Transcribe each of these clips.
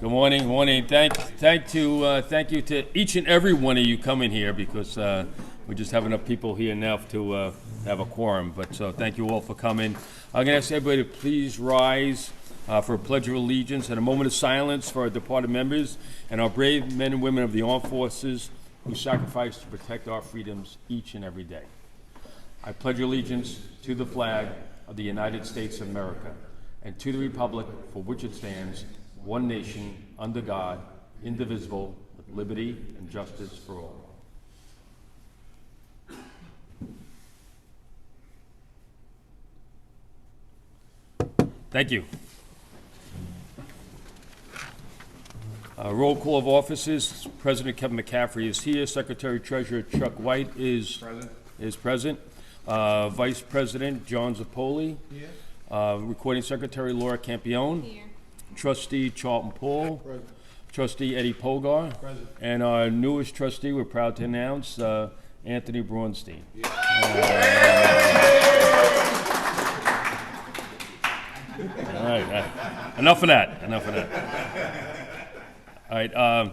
Good morning, morning. Thank you to each and every one of you coming here because we just have enough people here now to have a quorum. But so thank you all for coming. I'm going to ask everybody to please rise for a pledge of allegiance and a moment of silence for our departed members and our brave men and women of the armed forces who sacrifice to protect our freedoms each and every day. I pledge allegiance to the flag of the United States of America and to the republic for which it stands, one nation, under God, indivisible, with liberty and justice for all. Thank you. Roll call of officers. President Kevin McCaffrey is here. Secretary Treasurer Chuck White is present. Vice President John Zappoli. Here. Recording Secretary Laura Campione. Here. Trustee Charlton Paul. Present. Trustee Eddie Pogar. Present. And our newest trustee, we're proud to announce, Anthony Braunstein. Yeah. All right. Enough of that. All right.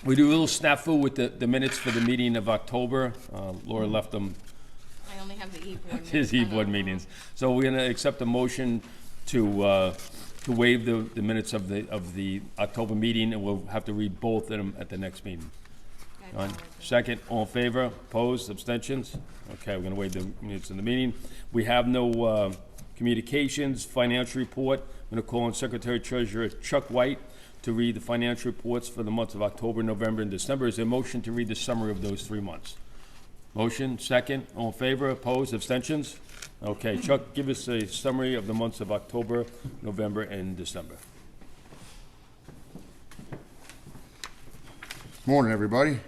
We do a little snafu with the minutes for the meeting of October. Laura left them. I only have the e-board meetings. His e-board meetings. So we're going to accept a motion to waive the minutes of the October meeting, and we'll have to read both of them at the next meeting. Second, all in favor? Opposed? Abstentions? Okay, we're going to waive the minutes of the meeting. We have no communications, financial report. I'm going to call on Secretary Treasurer Chuck White to read the financial reports for the months of October, November, and December. Is there a motion to read the summary of those 3 months? Motion, second, all in favor, opposed, abstentions? Okay, Chuck, give us a summary of the months of October, November, and December. Morning, everybody.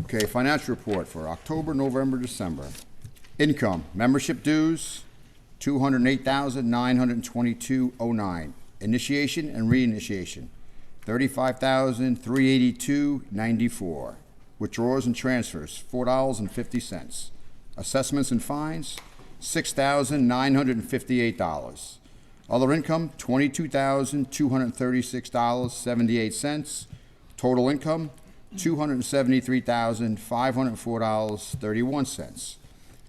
Okay, financial report for October, November, December. Income, membership dues, $208,922.09. Initiation and reinitiation, $35,382.94. Withdrawals and transfers, $4.50. Assessments and fines, $6,958. Other income, $22,236.78. Total income, $273,504.31.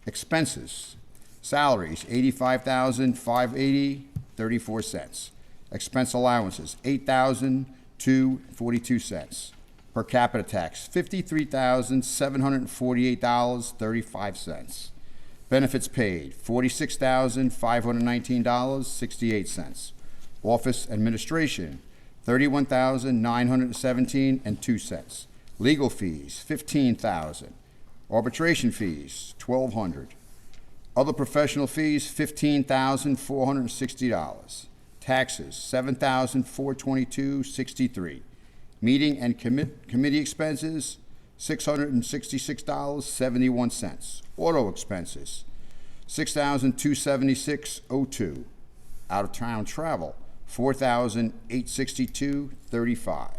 Expenses, salaries, $85,580.34. Expense allowances, $8,242. Per capita tax, $53,748.35. Benefits paid, $46,519.68. Office administration, $31,917.02. Legal fees, $15,000. Arbitration fees, $1,200. Other professional fees, $15,460. Taxes, $7,422.63. Meeting and committee expenses, $666.71. Auto expenses, $6,276.02. Out-of-town travel, $4,862.35.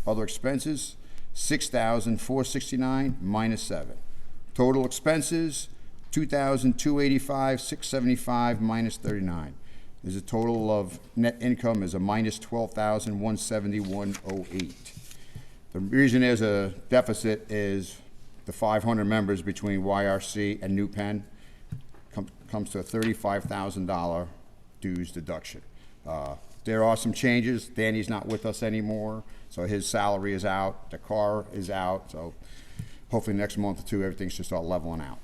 Other expenses, $6,469 minus 7. Total expenses, $2,285,675 minus 39. There's a total of net income is a minus $12,171.08. The reason there's a deficit is the 500 members between YRC and New Penn comes to a $35,000 dues deduction. There are some changes. Danny's not with us anymore, so his salary is out. The car is out, so hopefully next month or two everything should start leveling out.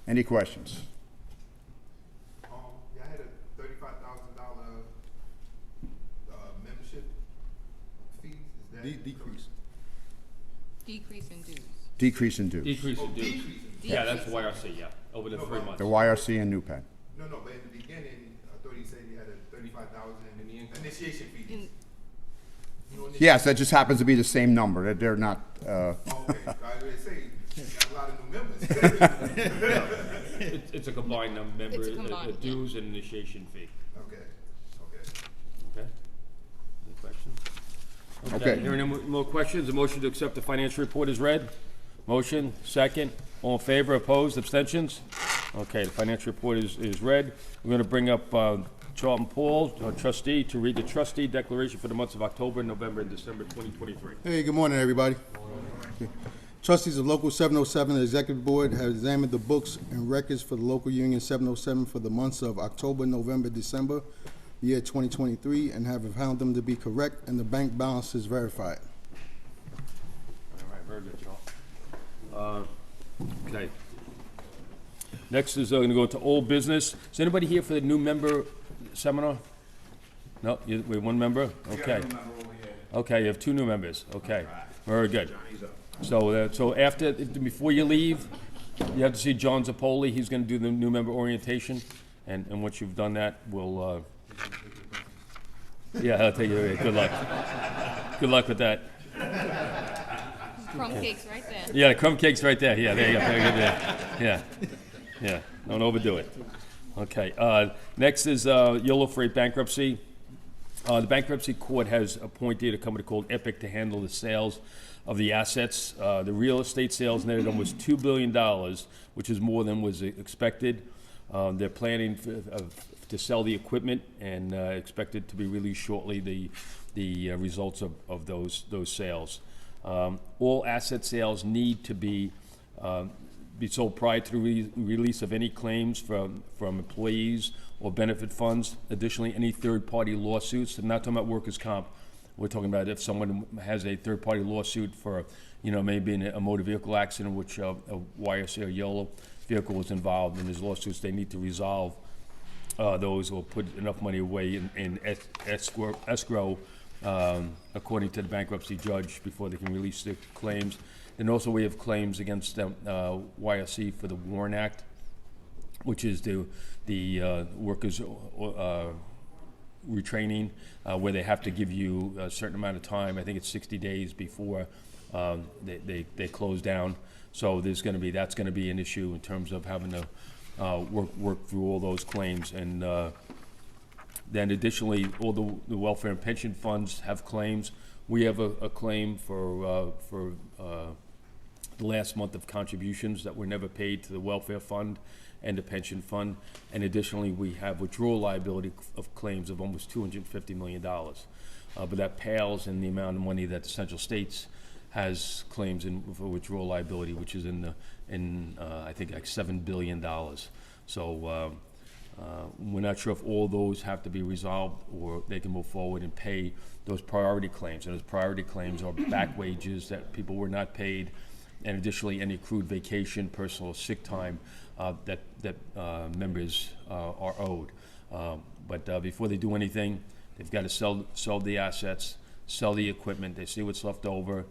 Any questions? Yeah, I had a $35,000 membership fees. Is that Decrease. Decrease in dues. Decrease in dues. Decrease in dues. decrease in dues? Yeah, that's YRC, yeah, over the 3 months. The YRC and New Penn. No, but in the beginning, I thought he said he had a $35,000 initiation fee. Yes, that just happens to be the same number. They're not. Okay, I was going to say, you got a lot of new members. It's a combined number, It's a combined, a dues and initiation fee. Okay. Okay? Any questions? Okay. Hearing no more questions, a motion to accept the financial report is read. Motion, second. All in favor, opposed, abstentions? Okay, the financial report is read. We're going to bring up Charlton Paul, our trustee, to read the trustee declaration for the months of October, November, and December 2023. Hey, good morning, everybody. Okay. Trustees of Local 707, the Executive Board, have examined the books and records for the Local Union 707 for the months of October, November, December, year 2023, and have found them to be correct and the bank balances verified. All right, very good, Charles. Okay. Next is going to go into old business. Is anybody here for the new member seminar? No, we have one member? Okay. Okay, you have two new members. Okay, very good. So after, before you leave, you have to see John Zapoli. He's going to do the new member orientation. And once you've done that, we'll, yeah, I'll take you. Good luck. Good luck with that. Crumb cakes right there. Yeah, the crumb cake's right there. Yeah, there you go. Very good there. Yeah, yeah. Don't overdo it. Okay. Next is Yolo Freight bankruptcy. The bankruptcy court has appointed a company called Epic to handle the sales of the assets. The real estate sales netted almost $2 billion, which is more than was expected. They're planning to sell the equipment and expected to be released shortly. The results of those sales. All asset sales need to be sold prior to the release of any claims from employees or benefit funds. Additionally, any third-party lawsuits, I'm not talking about workers' comp, we're talking about if someone has a third-party lawsuit for, maybe in a motor vehicle accident, which a YRC or Yolo vehicle was involved in these lawsuits, they need to resolve those or put enough money away in escrow according to the bankruptcy judge before they can release the claims. And also we have claims against YRC for the WARN Act, which is the workers retraining, where they have to give you a certain amount of time. I think it's 60 days before they close down. So that's going to be an issue in terms of having to work through all those claims. And then additionally, all the welfare and pension funds have claims. We have a claim for the last month of contributions that were never paid to the welfare fund and the pension fund. And additionally, we have withdrawal liability of claims of almost $250 million. But that pales in the amount of money that the Central States has claims for withdrawal liability, which is I think like $7 billion. So we're not sure if all those have to be resolved or they can move forward and pay those priority claims. And those priority claims are back wages that people were not paid, and additionally any accrued vacation, personal sick time that members are owed. But before they do anything, they've got to sell the assets, sell the equipment, they see what's left over,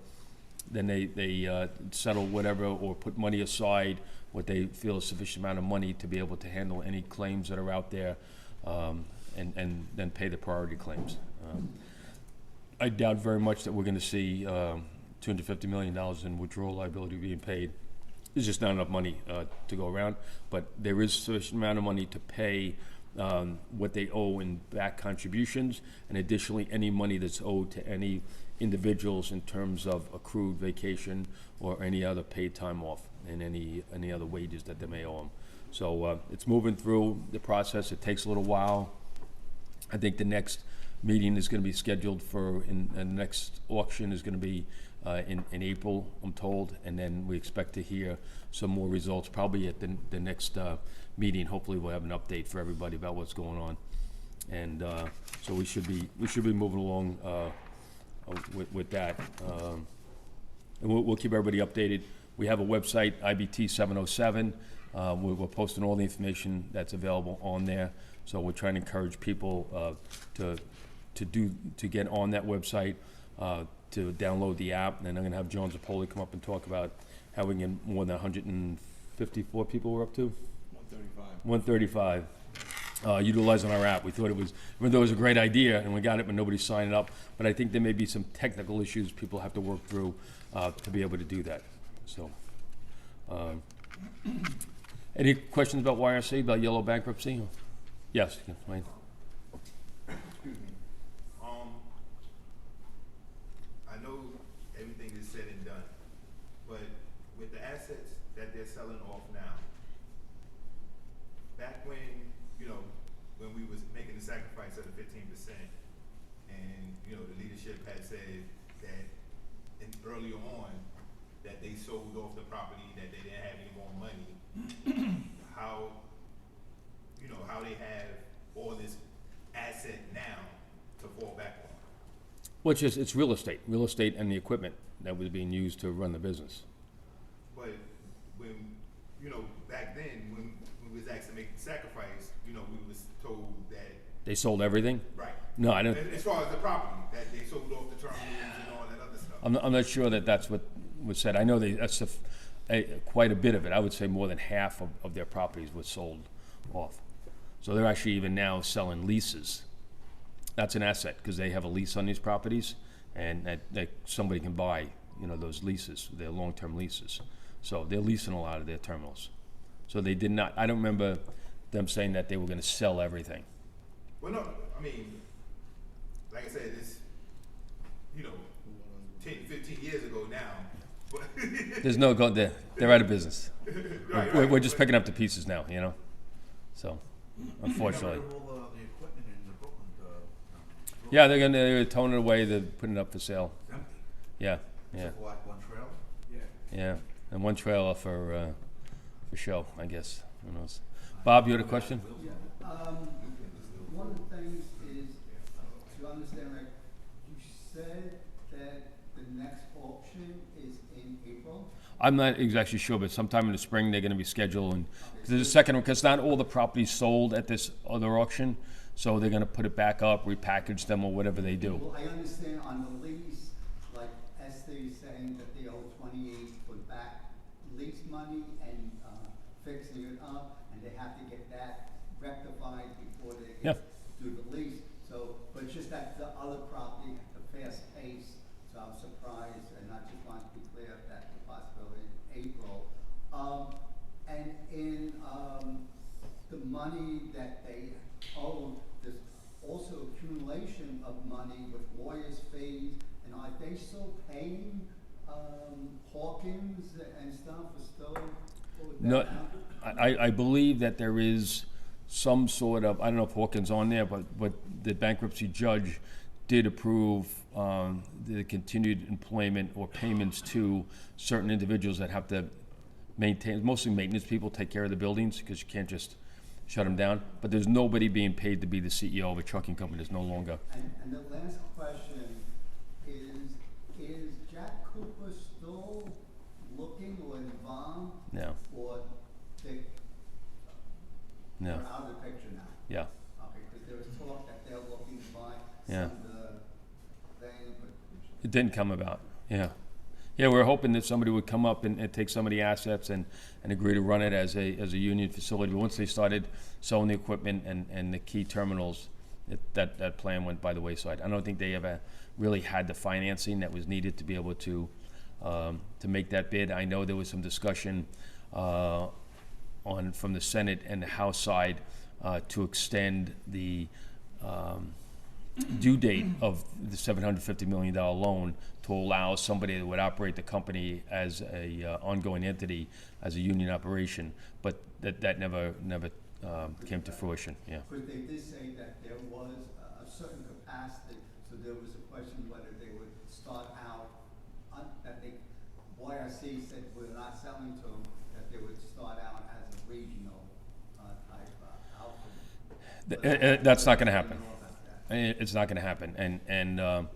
then they settle whatever or put money aside, what they feel is sufficient amount of money to be able to handle any claims that are out there, and then pay the priority claims. I doubt very much that we're going to see $250 million in withdrawal liability being paid. There's just not enough money to go around, but there is sufficient amount of money to pay what they owe in back contributions, and additionally any money that's owed to any individuals in terms of accrued vacation or any other paid time off and any other wages that they may owe them. So it's moving through the process. It takes a little while. I think the next meeting is going to be scheduled and the next auction is going to be in April, I'm told, and then we expect to hear some more results probably at the next meeting. Hopefully we'll have an update for everybody about what's going on, and so we should be moving along with that, and we'll keep everybody updated. We have a website, IBT 707. We're posting all the information that's available on there, so we're trying to encourage people to get on that website, to download the app, and then I'm going to have John Zapoli come up and talk about how we can get more than 154 people we're up to? 135. Utilizing our app. We thought even though it was a great idea, and we got it, but nobody's signing up. But I think there may be some technical issues people have to work through to be able to do that. So, any questions about YRC, about Yellow bankruptcy? Yes, Wayne. I know everything is said and done, but with the assets that they're selling off now, back when we was making the sacrifice price of the 15%. And, you know, the leadership had said that earlier on, that they sold off the property, that they didn't have any more money. How, you know, how they have all this asset now to fall back on. Which is, it's real estate and the equipment that was being used to run the business. But when, you know, back then, when we was asked to make the sacrifice, you know, we was told that, They sold everything? right. No, I don't, As far as the property, that they sold off the terminals and all that other stuff. I'm not sure that that's what was said. I know that's quite a bit of it. I would say more than half of their properties was sold off. So they're actually even now selling leases. That's an asset, because they have a lease on these properties, and that somebody can buy, you know, those leases, their long-term leases. So they're leasing a lot of their terminals. So they did not, I don't remember them saying that they were gonna sell everything. Well, no, I mean, like I said, it's, you know, 10, 15 years ago now, but. There's no go, they're out of business. Right, We're just but- picking up the pieces now, you know? So, unfortunately. Got rid of all the equipment in the Brooklyn, Yeah, they're toning it away, they're putting it up for sale. it's empty. Yeah, yeah, Except for like one trailer? Yeah. yeah. And one trailer for show, I guess. Who knows? Bob, you had a question? One of the things is, to understand, like, you said that the next auction is in April? I'm not exactly sure, but sometime in the spring, they're gonna be scheduled, and, cause there's a second one, cause not all the properties sold at this other auction, so they're gonna put it back up, repackage them, or whatever they do. Well, I understand on the lease, like Esther's saying that they owe 28 for back lease money and fixing it up, and they have to get that rectified before they Yeah. do the lease. So, but it's just that the other property at a fast pace, so I'm surprised, and I just want to be clear that the possibility in April. And in the money that they owe, there's also accumulation of money with lawyers' fees, and are they still paying Hawkins and stuff are still? No, I believe that there is some sort of, I don't know if Hawkins on there, but the bankruptcy judge did approve the continued employment or payments to certain individuals that have to maintain, mostly maintenance people, take care of the buildings, because you can't just shut them down. But there's nobody being paid to be the CEO of a trucking company. There's no longer. And the last question is Jack Cooper still looking or involved? No. Or they're No. out of the picture now? Yeah. Okay, because there was talk that they're looking to buy Yeah. some of the thing, but It didn't come about. Yeah. Yeah, we were hoping that somebody would come up and take some of the assets and agree to run it as a union facility. But once they started selling the equipment and the key terminals, that plan went by the wayside. I don't think they ever really had the financing that was needed to be able to make that bid. I know there was some discussion from the Senate and the House side to extend the due date of the $750 million loan to allow somebody that would operate the company as a ongoing entity, as a union operation, but that never came to fruition. Yeah. because they did say that there was a certain capacity, so there was a question whether they would start out, that they, YRC said we're not selling to them, that they would start out as a regional type outfit. That's not going to happen. I don't know about that. It's not going to happen, and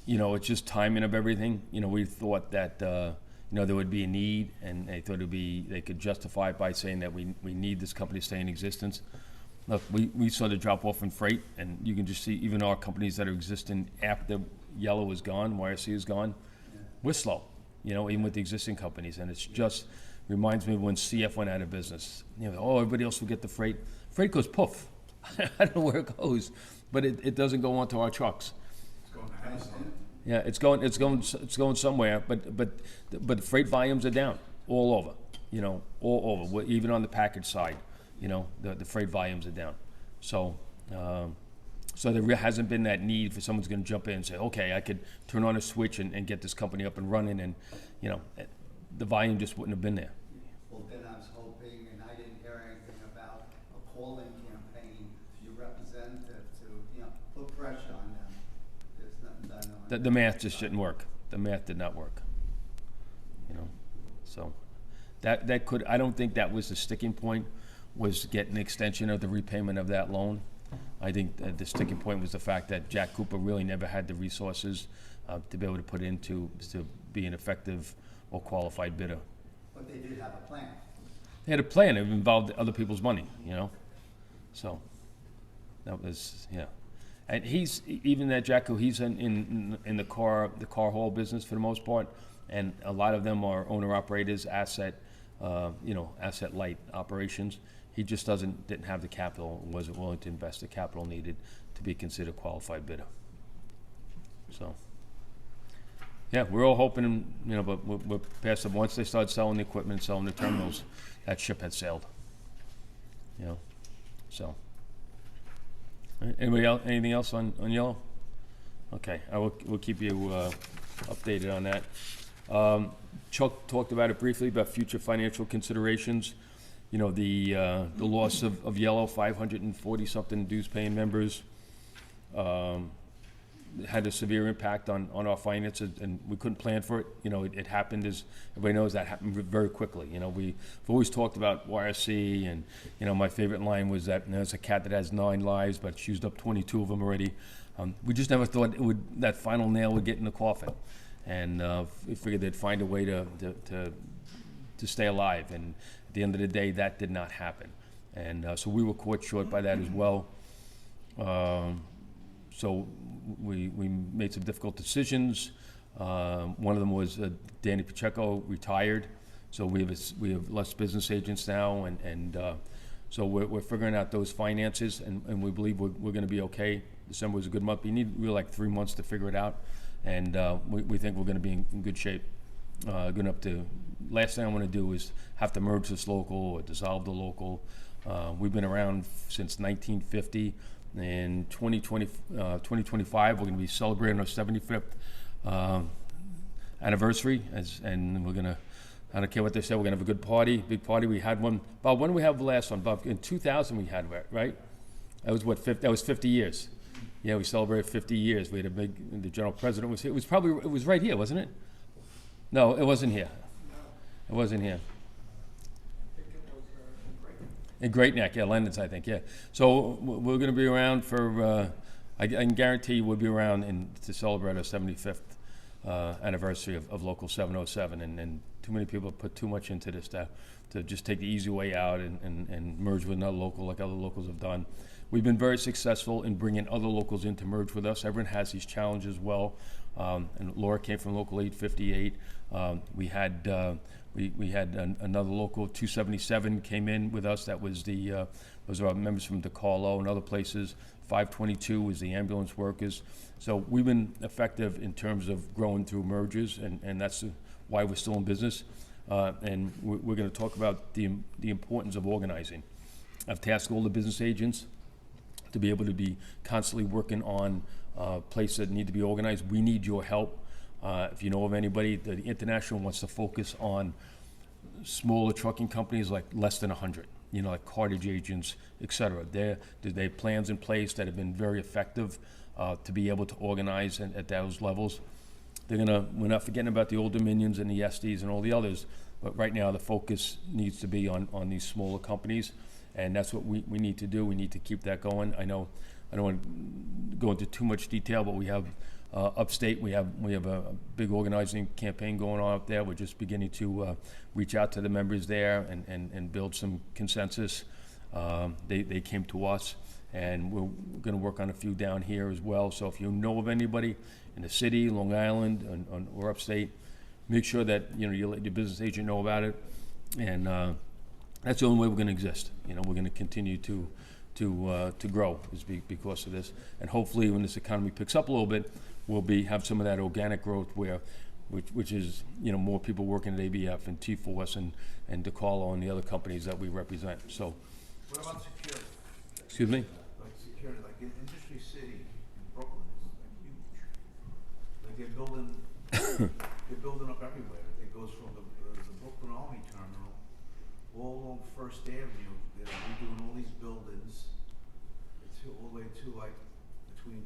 you know, it's just timing of everything. You know, we thought that you know, there would be a need, and they thought they could justify it by saying that we need this company to stay in existence. Look, we saw the drop off in freight, and you can just see even our companies that are existing after Yellow is gone, YRC is gone, we're slow. You know, even with the existing companies, and it's just reminds me of when CF went out of business. You know, oh, everybody else will get the freight. Freight goes poof. I don't know where it goes, but it doesn't go onto our trucks. It's going to Amazon. Yeah, it's going somewhere, but freight volumes are down all over, you know, all over. Even on the package side, you know, the freight volumes are down. So, so there hasn't been that need for someone's going to jump in and say, okay, I could turn on a switch and get this company up and running, and you know, the volume just wouldn't have been there. Well, then I was hoping, and I didn't hear anything about a calling campaign to your representative to The math just didn't work. The math did not work. You know, so that could, I don't think that was the sticking point, was to get an extension of the repayment of that loan. I think that the sticking point was the fact that Jack Cooper really never had the resources to be able to put into, to be an effective or qualified bidder. But they did have a plan. They had a plan, it involved other people's money, you know? So, that was, yeah. And he's, even that Jack, he's in the car haul business for the most part, and a lot of them are owner-operators, asset light operations. He just didn't have the capital, wasn't willing to invest the capital needed to be considered a qualified bidder. So, yeah, we're all hoping, you know, but we're past it. Once they start selling the equipment, selling the terminals, that ship had sailed. You know, so. All right, anybody else, anything else on yellow? Okay, we'll keep you updated on that. Chuck talked about it briefly, about future financial considerations. You know, the loss of yellow, 540-something dues-paying members, had a severe impact on our finances, and we couldn't plan for it. You know, it happened, as everybody knows, that happened very quickly. You know, we've always talked about YRC, and, you know, my favorite line was that, you know, it's a cat that has 9 lives, but it's used up 22 of them already. We just never thought that final nail would get in the coffin. And we figured they'd find a way to stay alive. And at the end of the day, that did not happen. And so we were caught short by that as well. So we made some difficult decisions. One of them was Danny Pacheco retired. So we have less business agents now. And so we're figuring out those finances, and we believe we're going to be okay. December was a good month. We need really like 3 months to figure it out. And we think we're going to be in good shape. Good enough to, last thing I want to do is have to merge this local or dissolve the local. We've been around since 1950. In 2025, we're going to be celebrating our 75th anniversary, and we're going to, I don't care what they say, we're going to have a good party, big party. We had one, Bob, when did we have the last one? Bob, in 2000 we had, right? That was what, that was 50 years. Yeah, we celebrated 50 years. We had a big, the general president was here. It was right here, wasn't it? No, it wasn't here. It wasn't here. In Great Neck, yeah, London's, I think, yeah. So we're going to be around for, I can guarantee you we'll be around to celebrate our 75th anniversary of Local 707. And too many people put too much into this to just take the easy way out and merge with another local like other locals have done. We've been very successful in bringing other locals in to merge with us. Everyone has these challenges as well. And Laura came from Local 858. We had another local, 277, came in with us. That was those are our members from DeCarlo and other places. 522 was the ambulance workers. So we've been effective in terms of growing through mergers, and that's why we're still in business. And we're going to talk about the importance of organizing. I've tasked all the business agents to be able to be constantly working on places that need to be organized. We need your help. If you know of anybody, the International wants to focus on smaller trucking companies like less than 100, you know, like cartage agents, et cetera. They have plans in place that have been very effective to be able to organize at those levels. We're not forgetting about the Old Dominions and the Estes and all the others, but right now the focus needs to be on these smaller companies. And that's what we need to do. We need to keep that going. I know I don't want to go into too much detail, but we have upstate. We have a big organizing campaign going on up there. We're just beginning to reach out to the members there and build some consensus. They came to us, and we're going to work on a few down here as well. So if you know of anybody in the city, Long Island, or upstate, make sure that you let your business agent know about it. And that's the only way we're going to exist. We're going to continue to grow is because of this. And hopefully, when this economy picks up a little bit, we'll have some of that organic growth which is more people working at ABF and T-Force and DeCarlo and the other companies that we represent. So, What about security? excuse me. Like security, like in Industry City in Brooklyn is like huge. Like they're building up everywhere. It goes from the Brooklyn Army Terminal all along First Avenue. They're redoing all these buildings. It's all the way to like between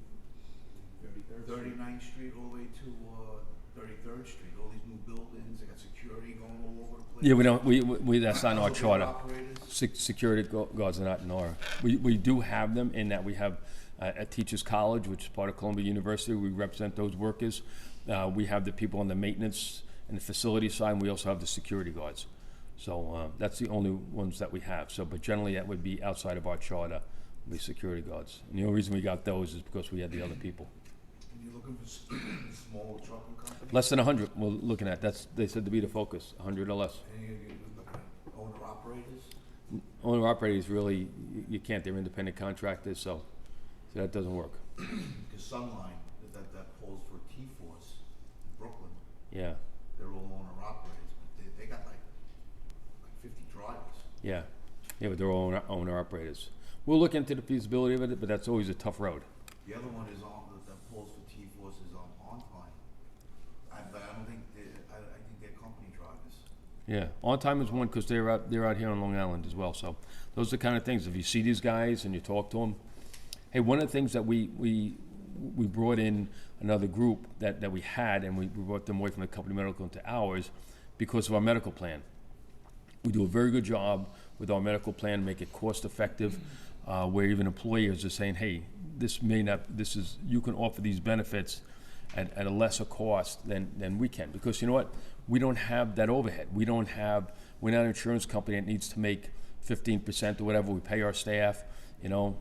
39th Street all the way to 33rd Street, all these new buildings, they got security going all over the place. Yeah, we don't, we, that's not in our Also, charter. operators. Security guards are not in our, we do have them in that we have at Teachers College, which is part of Columbia University, we represent those workers. We have the people on the maintenance and the facility side, and we also have the security guards. So that's the only ones that we have. So, but generally that would be outside of our charter, be security guards. And the only reason we got those is because we had the other people. And you're looking for small trucking companies? Less than 100 we're looking at. That's, they said to be the focus, 100 or less. And you're looking at owner operators? Owner operators really, you can't, they're independent contractors, so that doesn't work. Because Sunline, that pulls for T-Force in Brooklyn, Yeah, they're all owner operators, but they got like 50 drivers. yeah. Yeah, but they're all owner operators. We'll look into the feasibility of it, but that's always a tough road. The other one is on, that pulls for T-Force is on time. But I don't think, I think they're company drivers. Yeah, On Time is one because they're out here on Long Island as well. So those are the kind of things. If you see these guys and you talk to them, hey, one of the things that we brought in another group that we had, and we brought them away from the company medical into ours because of our medical plan. We do a very good job with our medical plan, make it cost effective, where even employers are saying, hey, you can offer these benefits at a lesser cost than we can. Because you know what? We don't have that overhead. We're not an insurance company that needs to make 15% or whatever. We pay our staff, you know.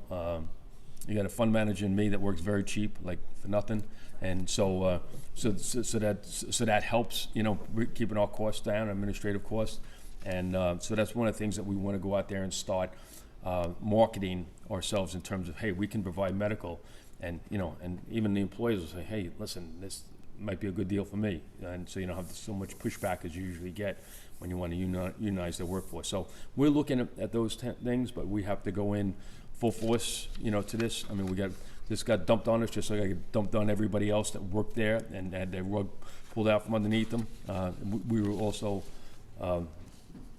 You got a fund manager in me that works very cheap, like for nothing. And so that helps, you know, keeping our costs down, administrative costs. And so that's one of the things that we want to go out there and start marketing ourselves in terms of, hey, we can provide medical, and you know, and even the employees will say, hey, listen, this might be a good deal for me, and so you don't have so much pushback as you usually get when you want to unionize the workforce. So we're looking at those things, but we have to go in full force, you know, to this. I mean, this got dumped on us just like I got dumped on everybody else that worked there and had their rug pulled out from underneath them. We were also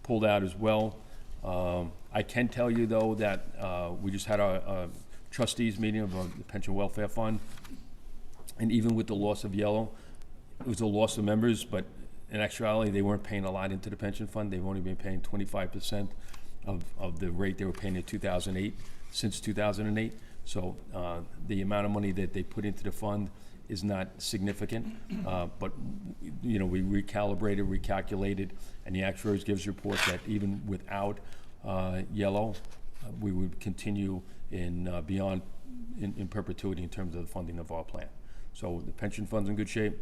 pulled out as well. I can tell you though that we just had our trustees meeting of the Pension Welfare Fund, and even with the loss of Yellow, it was a loss of members, but in actuality they weren't paying a lot into the pension fund. They've only been paying 25% of the rate they were paying in 2008, since 2008. So the amount of money that they put into the fund is not significant, but you know, we recalibrated, recalculated, and the actuaries gives report that even without Yellow, we would continue in perpetuity in terms of the funding of our plan. So the pension fund's in good shape.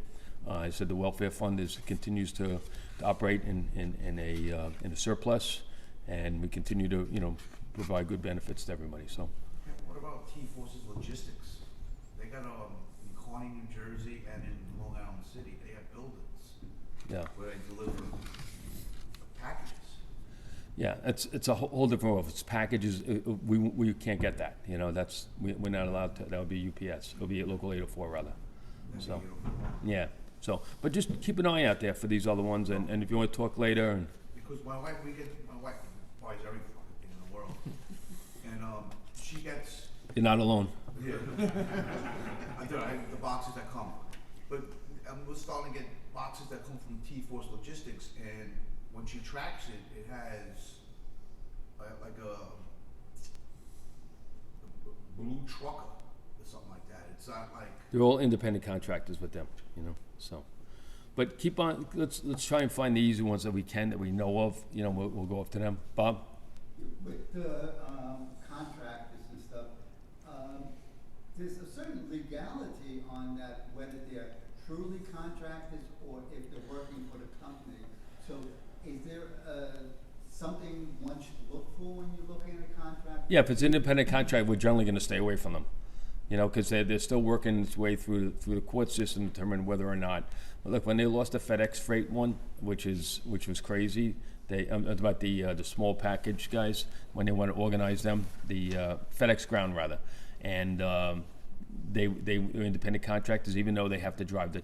I said the welfare fund continues to operate in a surplus, and we continue to, you know, provide good benefits to everybody. So. Yeah, what about T-Force's logistics? They got in Kearney, New Jersey, and in Long Island City, they have buildings Yeah. where they deliver packages. Yeah, it's a whole different world. If it's packages, we can't get that. You know, we're not allowed to. That would be UPS. It'll be local 804 rather. So, yeah. So, but just keep an eye out there for these other ones, and if you want to talk later. And Because my wife buys every fucking thing in the world, and she gets. you're not alone. Yeah. The boxes that come, but we're starting to get boxes that come from T-Force Logistics, and when she tracks it, it has like a blue trucker or something like that. It's not like. They're all independent contractors with them, you know. So, but keep on. Let's try and find the easy ones that we can, that we know of. You know, we'll go up to them. Bob. With the contractors and stuff, there's a certain legality on that, whether they're truly contractors or if they're working for the company. So is there something one should look for when you're looking at a contract? Yeah, if it's independent contract, we're generally going to stay away from them. You know, because they're still working its way through the court system to determine whether or not. But look, when they lost the FedEx Freight one, which was crazy. About the small package guys, when they want to organize them, the FedEx Ground rather, and they were independent contractors, even though they have to drive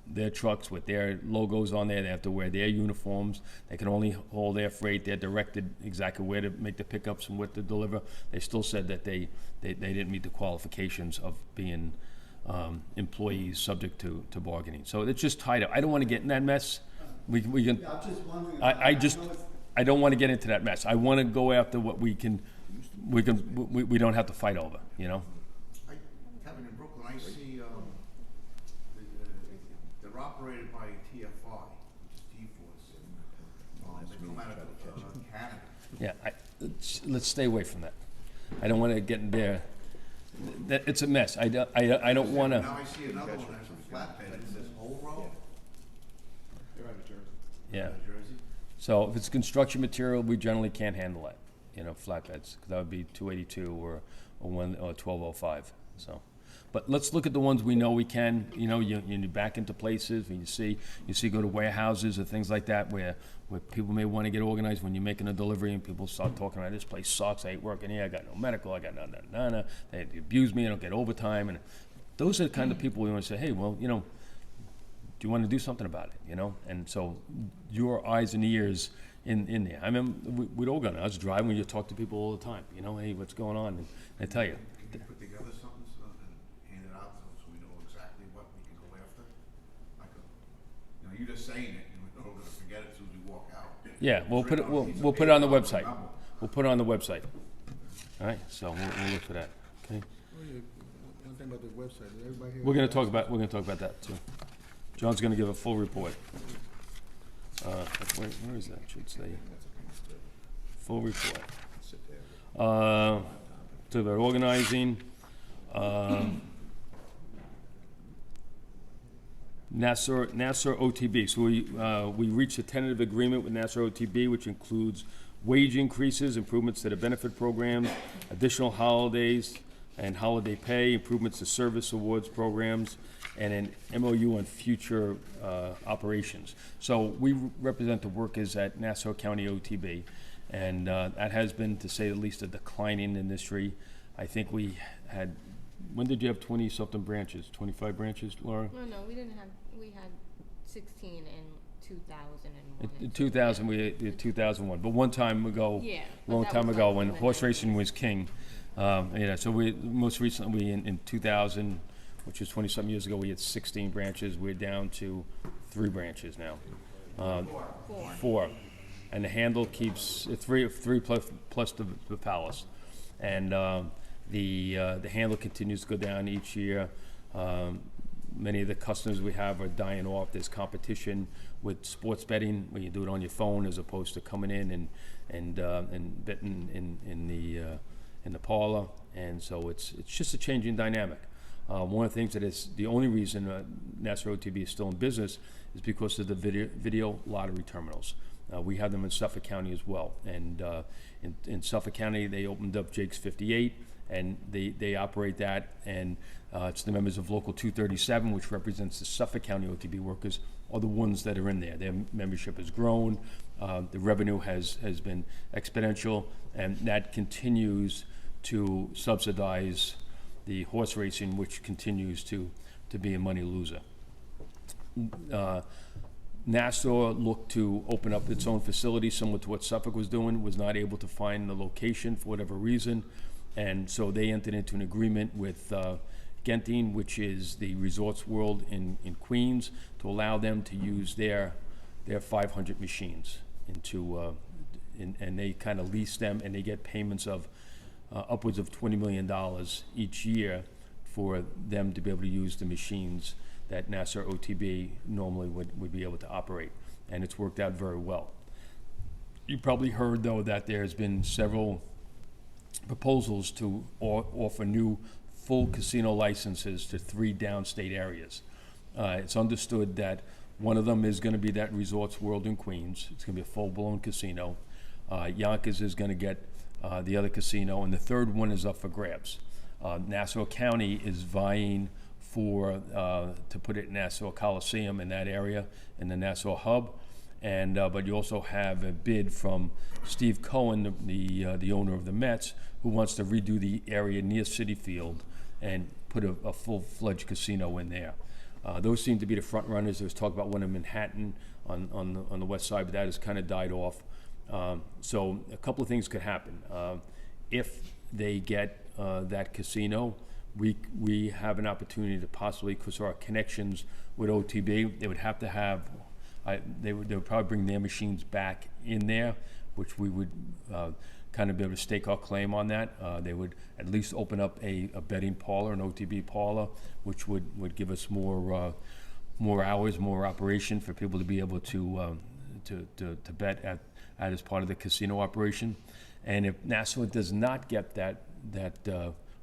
their trucks with their logos on there. They have to wear their uniforms. They can only haul their freight. They're directed exactly where to make the pickups and what to deliver. They still said that they didn't meet the qualifications of being employees subject to bargaining. So it's just tied up. I don't want to get in that mess. We can, Yeah, I'm just wondering. I just, know it's- I don't want to get into that mess. I want to go after what we don't have to fight over, you know? Kevin, in Brooklyn, I see, they're operated by TFI, which is T-Force. They come out of Canada. Yeah, let's stay away from that. I don't want to get in there. It's a mess. I don't want to, Now I see another one that's a flatbed, it says Whole Road. yeah. Jersey. So if it's construction material, we generally can't handle that, you know, flatbeds, 'cause that would be 282 or 1205, so. But let's look at the ones we know we can, you know, you back into places, and you see go to warehouses or things like that where people may want to get organized when you're making a delivery and people start talking about this place sucks, I ain't working here, I got no medical, I got none, they abuse me, I don't get overtime, and those are the kind of people we want to say, hey, well, you know, do you want to do something about it, you know? And so your eyes and ears in there. I remember with Ogun, I was driving, we just talk to people all the time, you know, hey, what's going on? And I tell you, Can you put together something so and hand it out so we know exactly what we can go after? Like you just saying it, and we're gonna forget it as soon as we walk out. yeah, we'll It's put it, written on a piece of we'll put it on the paper, website. remember. We'll put it on the website. All right, so we'll look for that, okay? Oh, yeah, one thing about the website, did everybody hear? We're gonna talk about that too. John's gonna give a full report. Where is that, should say? Full report. So about organizing, Nassau OTB. So we reached a tentative agreement with Nassau OTB, which includes wage increases, improvements to the benefit programs, additional holidays and holiday pay, improvements to service awards programs, and an MOU on future operations. So we represent the workers at Nassau County OTB, and that has been, to say the least, a declining industry. I think we had, when did you have 20-something branches, 25 branches, Laura? No, we didn't have, we had 16 in 2001. In 2000, we had 2001, but one time ago, Yeah, but long that time was ago, like when in the horse 90s. racing was king. So we, most recently, in 2000, which was 20-something years ago, we had 16 branches. We're down to 3 branches now. Four. And the handle keeps, three plus the palace. And the handle continues to go down each year. Many of the customers we have are dying off. There's competition with sports betting, where you do it on your phone as opposed to coming in and betting in the parlor. And so it's just a changing dynamic. One of the things that is the only reason Nassau OTB is still in business is because of the video lottery terminals. We have them in Suffolk County as well. And in Suffolk County, they opened up Jake's 58, and they operate that. And it's the members of Local 237, which represents the Suffolk County OTB workers, are the ones that are in there. Their membership has grown. The revenue has been exponential, and that continues to subsidize the horse racing, which continues to be a money loser. Nassau looked to open up its own facility, similar to what Suffolk was doing, was not able to find the location for whatever reason, and so they entered into an agreement with Genting, which is the Resorts World in Queens, to allow them to use their 500 machines and they kind of lease them, and they get payments of upwards of $20 million each year for them to be able to use the machines that Nassau OTB normally would be able to operate, and it's worked out very well. You probably heard, though, that there's been several proposals to offer new full casino licenses to 3 downstate areas. It's understood that one of them is going to be that Resorts World in Queens. It's going to be a full-blown casino. Yonkers is going to get the other casino, and the third one is up for grabs. Nassau County is vying to put it in Nassau Coliseum in that area, in the Nassau hub, and but you also have a bid from Steve Cohen, the owner of the Mets, who wants to redo the area near Citi Field and put a full-fledged casino in there. Those seem to be the front runners. There was talk about one in Manhattan on the west side, but that has kind of died off. So a couple of things could happen. If they get that casino, we have an opportunity to possibly, because of our connections with OTB, they would have to have, they would probably bring their machines back in there, which we would kind of be able to stake our claim on that. They would at least open up a betting parlor, an OTB parlor, which would give us more hours, more operation for people to be able to bet at as part of the casino operation. And if Nassau does not get that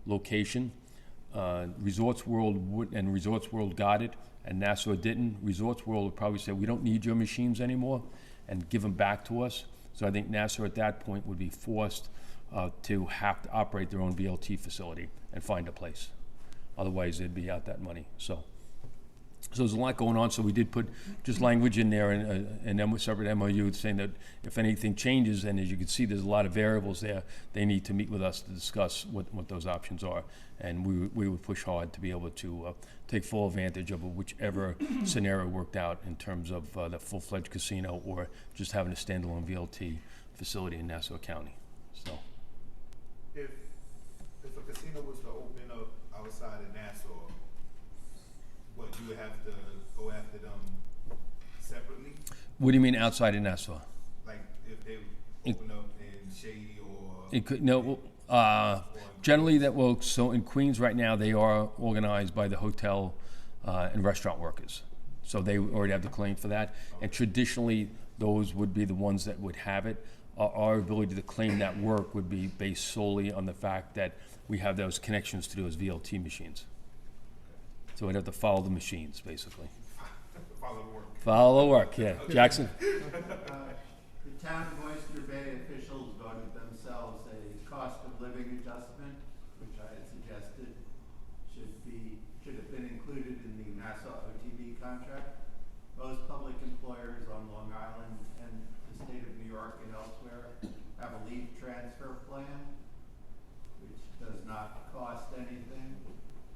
location, Resorts World got it, and Nassau didn't. Resorts World would probably say, we don't need your machines anymore, and give them back to us. So I think Nassau at that point would be forced to have to operate their own VLT facility and find a place. Otherwise, they'd be out that money. So there's a lot going on, so we did put just language in there and then a separate MOU saying that if anything changes, and as you can see, there's a lot of variables there, they need to meet with us to discuss what those options are. And we would push hard to be able to take full advantage of whichever scenario worked out in terms of the full-fledged casino or just having a standalone VLT facility in Nassau County. So, If a casino was to open up outside of Nassau, what, you would have to go after them separately? what do you mean outside of Nassau? Like, if they open up in Shady or? It could, no, generally so in Queens right now, they are organized by the hotel and restaurant workers. So they already have the claim for that. And traditionally, those would be the ones that would have it. Our ability to claim that work would be based solely on the fact that we have those connections to those VLT machines. So we'd have to follow the machines, basically. Follow the work. Follow the work, yeah. Jackson? The town of Oyster Bay officials voted themselves a cost of living adjustment, which I had suggested should have been included in the Nassau OTB contract. Most public employers on Long Island and the state of New York and elsewhere have a leave transfer plan, which does not cost anything,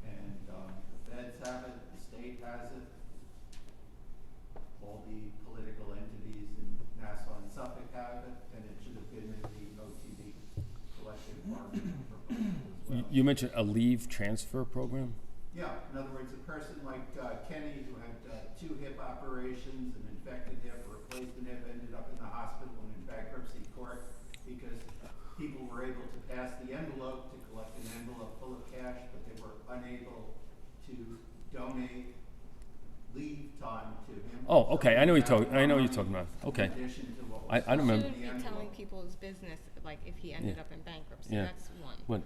and the feds have it, the state has it. All the political entities in Nassau and Suffolk have it, and it should have been in the OTB collective bargaining proposal as well. You mentioned a leave transfer program? Yeah, in other words, a person like Kenny, who had 2 hip operations, an infected hip, a replacement hip, ended up in the hospital and in bankruptcy court because people were able to pass the envelope to collect an envelope full of cash, but they were unable to donate leave time to him. Oh, okay, I know what you're money talking about. Okay. In addition to what I was don't remember. Shouldn't be in the telling envelope. people's business, like if he ended Yeah. up in bankruptcy, Yeah. that's one. What,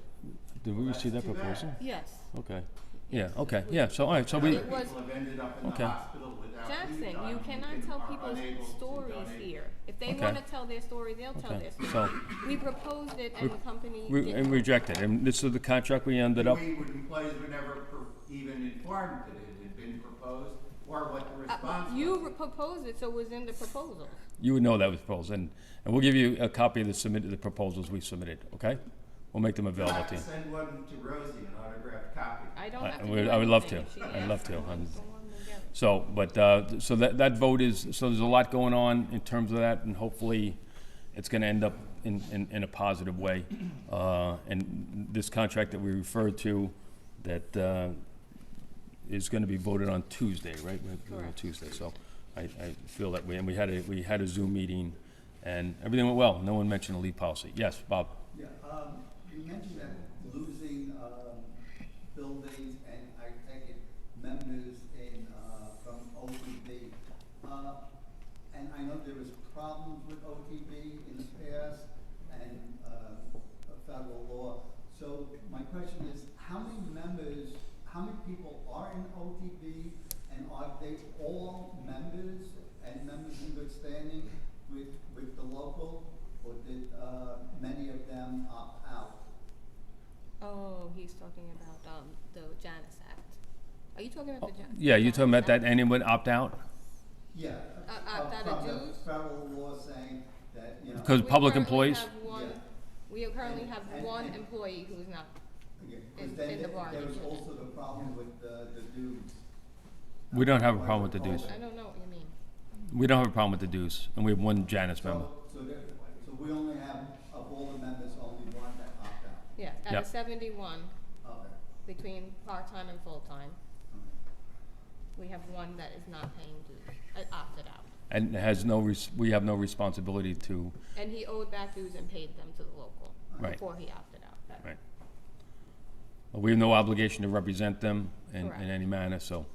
did we Well, receive that that's too bad. proposal? Yes. Okay, yeah, okay, yeah, so, all right, so we, It was- People have ended up in Okay. the hospital without leave Jackson, time you cannot and tell are people's unable to stories donate. here. If they Okay. wanna tell their story, they'll tell Okay, their so- story. We proposed it and the company and didn't. rejected, and this is the contract we ended up, Employees were never even informed that it had been proposed, or what the response was. You proposed it, so it was in the proposal. you would know that was proposed, and we'll give you a copy of the proposals we submitted, okay? We'll make them You'll available have to to you. send one to Rosie, an autographed copy. I don't I- have to would- do I would love anything. to. She I'd asked love to. for one, I'm- so we'll get it. So, but, so that vote is, so there's a lot going on in terms of that, and hopefully it's gonna end up in a positive way. And this contract that we referred to, that, is gonna be voted on Tuesday, right? Correct. Tuesday, so I feel that we had a Zoom meeting, and everything went well. No one mentioned a leave policy. Yes, Bob? Yeah, you mentioned that losing, buildings and I take it members in, from OTB. And I know there was problems with OTB in the past and, federal law. So my question is, how many people are in OTB and are they all members and members in good standing with the local? Or did, many of them opt out? Oh, he's talking about, the Janus Act. Are you talking about the Janus? Yeah, you talking about that anyone opt out? Yeah. opt out of From the dues? federal law saying that, you know. Because We public currently employees? have one- Yeah. We currently have And- one and- employee who's not. Yeah, 'cause in then the there bargaining was unit. also the problem with the dues. We don't have a problem with the dues. I don't know what you mean. We don't have a problem with the dues, and we have one Janus member. So we only have, of all the members, only one that opt out. Yeah, out Yep. of 71, Okay. between part-time and full-time. We have one that is not paying dues, opted out. And has we have no responsibility to, And he owed back dues and paid them to the local Right. before he opted out. right. We have no obligation to represent them in Correct. any manner, so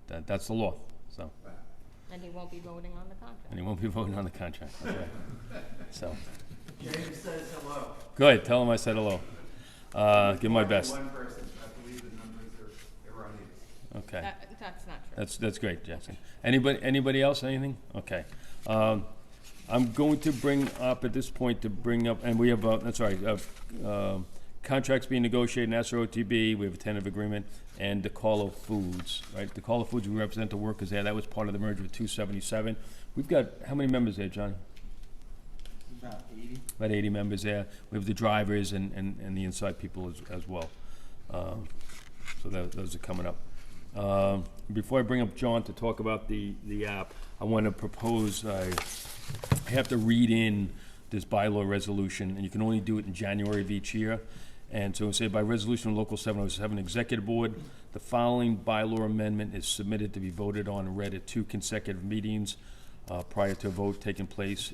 that's the law, so. And he won't be voting on the contract. And he won't be voting on the contract, okay. So, James says hello. good, tell him I said hello. Give my best. One person, I believe the numbers are erroneous. Okay, That's not true. that's great, Jackson. Anybody else, anything? Okay. I'm going to bring up, at this point, and we have, that's all right, contracts being negotiated in SROTB, we have a tentative agreement, and DeCarlo Foods, right? DeCarlo Foods, we represent the workers there, that was part of the merger with 277. We've got, how many members there, John? About 80. About 80 members there. We have the drivers and the inside people as well. So those are coming up. Before I bring up John to talk about the app, I want to propose, I have to read in this bylaw resolution, and you can only do it in January of each year. And so we say by resolution of Local 707 Executive Board, the following bylaw amendment is submitted to be voted on and read at 2 consecutive meetings prior to a vote taking place.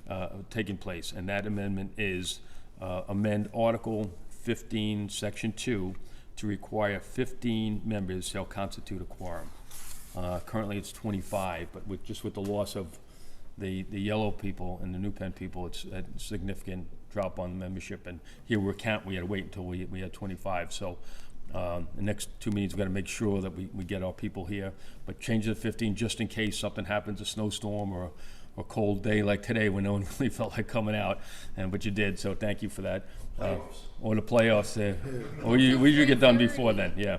And that amendment is amend Article 15, Section 2, to require 15 members shall constitute a quorum. Currently, it's 25, but with the loss of the yellow people and the New Penn people, it's a significant drop on membership. And here we had to wait until we had 25. So the next 2 meetings, we've got to make sure that we get our people here. But change it to 15 just in case something happens, a snowstorm or a cold day like today when no one really felt like coming out, but you did, so thank you for that. Or the playoffs, or we usually get done before then, yeah.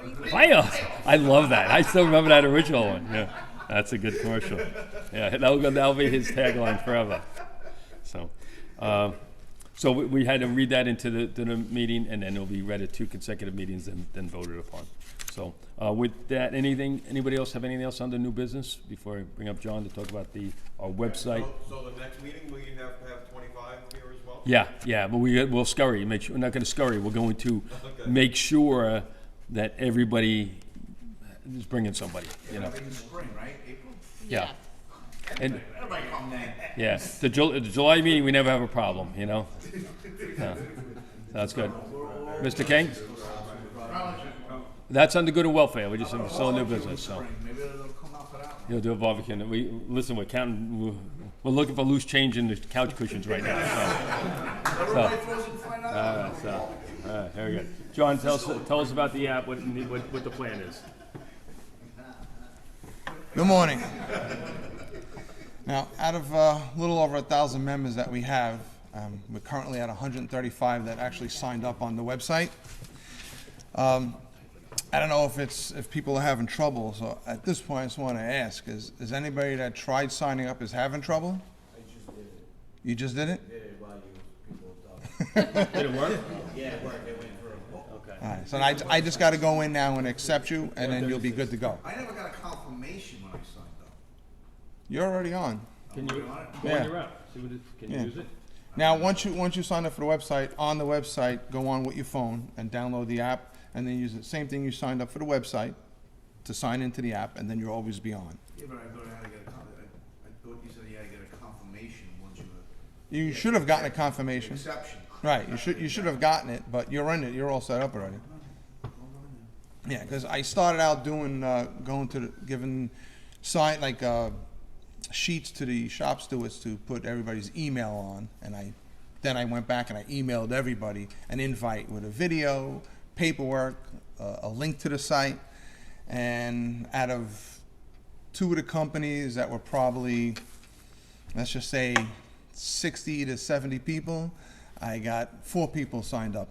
Playoffs, I love that, I still remember that original one, yeah. That's a good commercial. Yeah, that'll be his tagline forever. So we had to read that into the meeting, and then it'll be read at 2 consecutive meetings and then voted upon. So with that, anybody else have anything else under new business before I bring up John to talk about our website? So the next meeting, will you have to have 25 here as well? Yeah, but we'll scurry. Make sure we're not going to scurry. We're going to make sure that everybody is bringing somebody. You know. In the spring, right? April? Yeah. And Everybody come then. yeah, the July meeting, we never have a problem. You know. That's good. Mr. King. That's under good and welfare. We're just still in new business, so. Maybe they'll come out for that one. You'll do a barbecue. We're counting. We're looking for loose change in the couch cushions right now. Everybody throws in $5. All right, very good. John, tell us about the app. What the plan is. Good morning. Now, out of a little over 1,000 members that we have, we're currently at 135 that actually signed up on the website. I don't know if people are having trouble, so at this point I just want to ask, is anybody that tried signing up is having trouble? I just did it. You just did it? Did it while you people Did it work? Yeah, it worked. It went through. Okay. All right, so I just got to go in now and accept you, and then you'll be good to go. I never got a confirmation when I signed up. You're already on. Can you go Yeah. on your app? See what can you Yeah. use it? Now, once you sign up for the website, on the website, go on with your phone and download the app, and then use the same thing you signed up for the website to sign into the app, and then you'll always be on. Yeah, but I thought I had to get I thought you said you had to get a confirmation once you You should have gotten a confirmation. exception. Right, you should have gotten it, but you're in it, you're all set up already. Yeah, because I started out doing, giving sheets to the shop stewards to put everybody's email on, and then I went back and I emailed everybody an invite with a video, paperwork, a link to the site, and out of 2 of the companies that were probably, let's just say 60 to 70 people, I got 4 people signed up.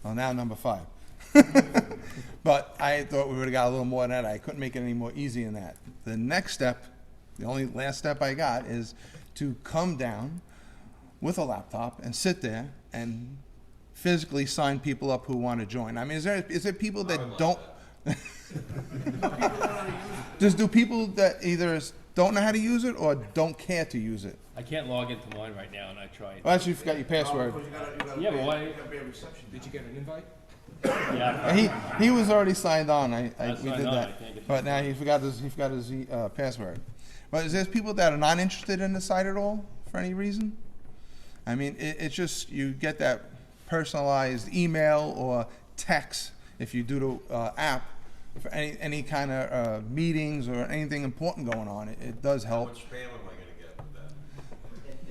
Well, now number 5. But I thought we would have got a little more than that. I couldn't make it any more easy than that. The next step, the only last step I got, is to come down with a laptop and sit there and physically sign people up who want to join. I mean, is there people that don't? Do people that either don't know how to use it or don't care to use it. I can't log into mine right now, and I tried. Well, actually, you forgot your password. Because you gotta Yeah, but pay- why- you gotta pay a reception. Did you get an invite? Yeah. He was already signed on. We signed did on, I that, can't get but now he forgot his password. But is there people that are not interested in the site at all for any reason? I mean, it's just you get that personalized email or text if you do the app for any kind of meetings or anything important going on. It does How help. much spam am I gonna get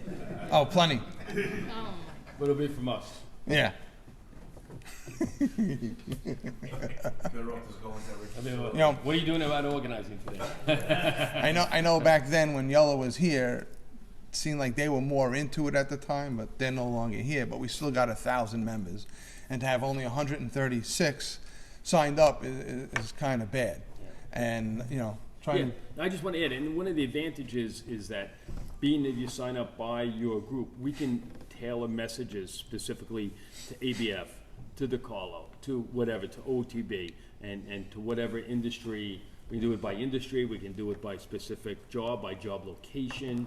with that? Oh, plenty. Oh my. But it'll be from us. Yeah. Better off just going to I mean, You know- what are you doing about organizing today? I know back then when Yellow was here, it seemed like they were more into it at the time, but they're no longer here. But we still got 1,000 members, and to have only 136 signed up is kind of bad. And you know, Yeah, trying I just want to add, and one of the advantages is that being that you sign up by your group, we can tailor messages specifically to ABF, to the call-out, to whatever, to OTB, and to whatever industry. We can do it by industry, we can do it by specific job, by job location.